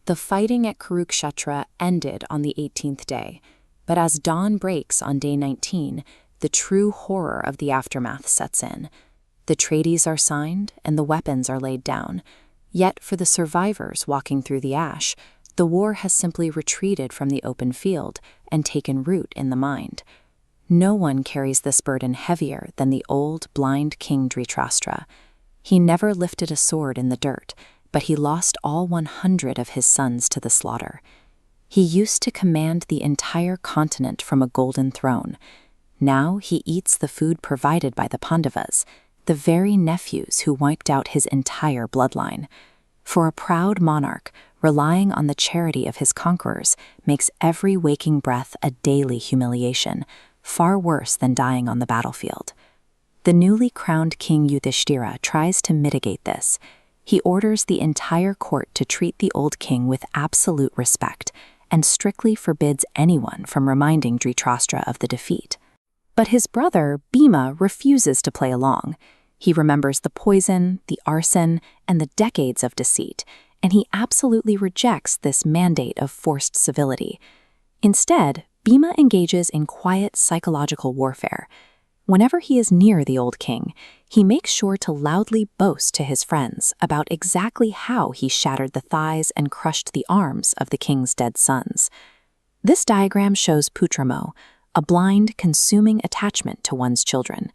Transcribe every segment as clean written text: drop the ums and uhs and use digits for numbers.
The fighting at Kurukshetra ended on the 18th day, but as dawn breaks on day 19, the true horror of the aftermath sets in. The treaties are signed and the weapons are laid down. Yet for the survivors walking through the ash, the war has simply retreated from the open field and taken root in the mind. No one carries this burden heavier than the old, blind King Dhritarashtra. He never lifted a sword in the dirt, but he lost all 100 of his sons to the slaughter. He used to command the entire continent from a golden throne. Now he eats the food provided by the Pandavas, the very nephews who wiped out his entire bloodline. For a proud monarch, relying on the charity of his conquerors makes every waking breath a daily humiliation, far worse than dying on the battlefield. The newly crowned King Yudhishthira tries to mitigate this. He orders the entire court to treat the old king with absolute respect and strictly forbids anyone from reminding Dhritarashtra of the defeat. But his brother, Bhima, refuses to play along. He remembers the poison, the arson, and the decades of deceit, and he absolutely rejects this mandate of forced civility. Instead, Bhima engages in quiet psychological warfare. Whenever he is near the old king, he makes sure to loudly boast to his friends about exactly how he shattered the thighs and crushed the arms of the king's dead sons. This diagram shows putramo, a blind, consuming attachment to one's children.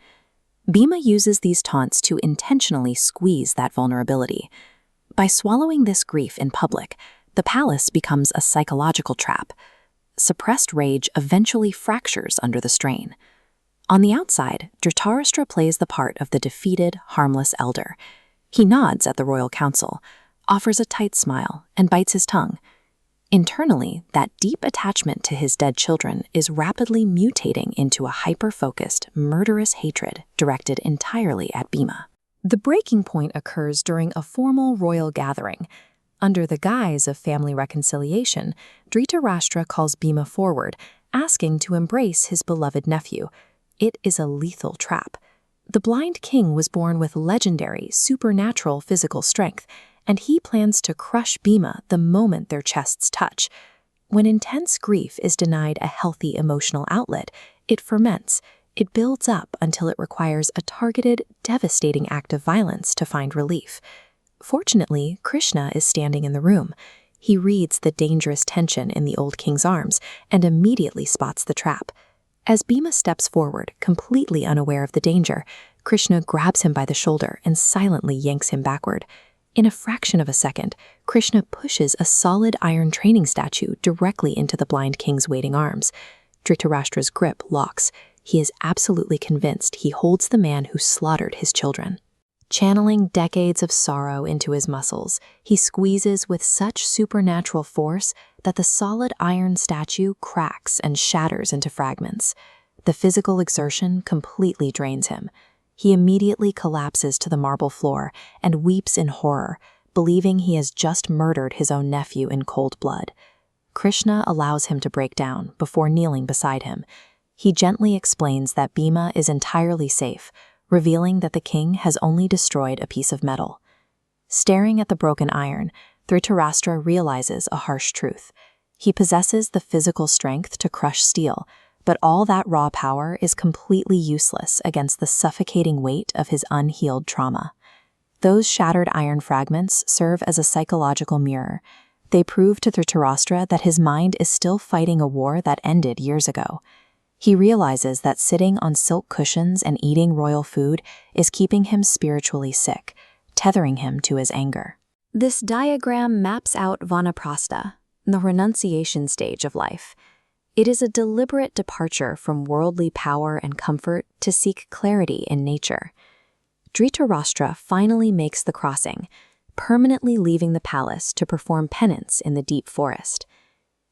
Bhima uses these taunts to intentionally squeeze that vulnerability. By swallowing this grief in public, the palace becomes a psychological trap. Suppressed rage eventually fractures under the strain. On the outside, Dhritarashtra plays the part of the defeated, harmless elder. He nods at the royal council, offers a tight smile, and bites his tongue. Internally, that deep attachment to his dead children is rapidly mutating into a hyper-focused, murderous hatred directed entirely at Bhima. The breaking point occurs during a formal royal gathering. Under the guise of family reconciliation, Dhritarashtra calls Bhima forward, asking to embrace his beloved nephew. It is a lethal trap. The blind king was born with legendary, supernatural physical strength, and he plans to crush Bhima the moment their chests touch. When intense grief is denied a healthy emotional outlet, it ferments. It builds up until it requires a targeted, devastating act of violence to find relief. Fortunately, Krishna is standing in the room. He reads the dangerous tension in the old king's arms and immediately spots the trap. As Bhima steps forward, completely unaware of the danger, Krishna grabs him by the shoulder and silently yanks him backward. In a fraction of a second, Krishna pushes a solid iron training statue directly into the blind king's waiting arms. Dhritarashtra's grip locks. He is absolutely convinced he holds the man who slaughtered his children. Channeling decades of sorrow into his muscles, he squeezes with such supernatural force that the solid iron statue cracks and shatters into fragments. The physical exertion completely drains him. He immediately collapses to the marble floor and weeps in horror, believing he has just murdered his own nephew in cold blood. Krishna allows him to break down before kneeling beside him. He gently explains that Bhima is entirely safe, revealing that the king has only destroyed a piece of metal. Staring at the broken iron, Dhritarashtra realizes a harsh truth. He possesses the physical strength to crush steel, but all that raw power is completely useless against the suffocating weight of his unhealed trauma. Those shattered iron fragments serve as a psychological mirror. They prove to Dhritarashtra that his mind is still fighting a war that ended years ago. He realizes that sitting on silk cushions and eating royal food is keeping him spiritually sick, tethering him to his anger. This diagram maps out vanaprastha, the renunciation stage of life. It is a deliberate departure from worldly power and comfort to seek clarity in nature. Dhritarashtra finally makes the crossing, permanently leaving the palace to perform penance in the deep forest.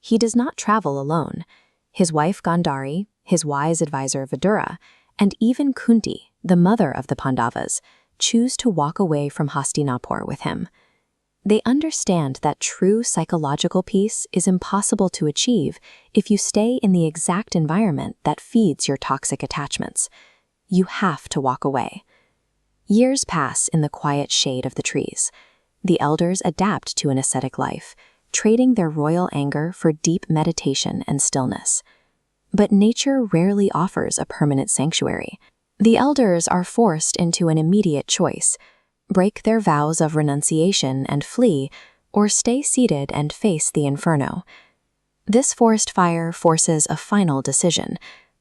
He does not travel alone. His wife Gandhari, his wise advisor Vidura, and even Kunti, the mother of the Pandavas, choose to walk away from Hastinapur with him. They understand that true psychological peace is impossible to achieve if you stay in the exact environment that feeds your toxic attachments. You have to walk away. Years pass in the quiet shade of the trees. The elders adapt to an ascetic life, trading their royal anger for deep meditation and stillness. But nature rarely offers a permanent sanctuary. The elders are forced into an immediate choice: break their vows of renunciation and flee, or stay seated and face the inferno. This forest fire forces a final decision,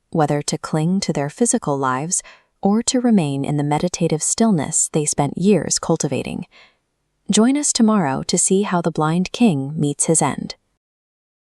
whether to cling to their physical lives or to remain in the meditative stillness they spent years cultivating. Join us tomorrow to see how the blind king meets his end.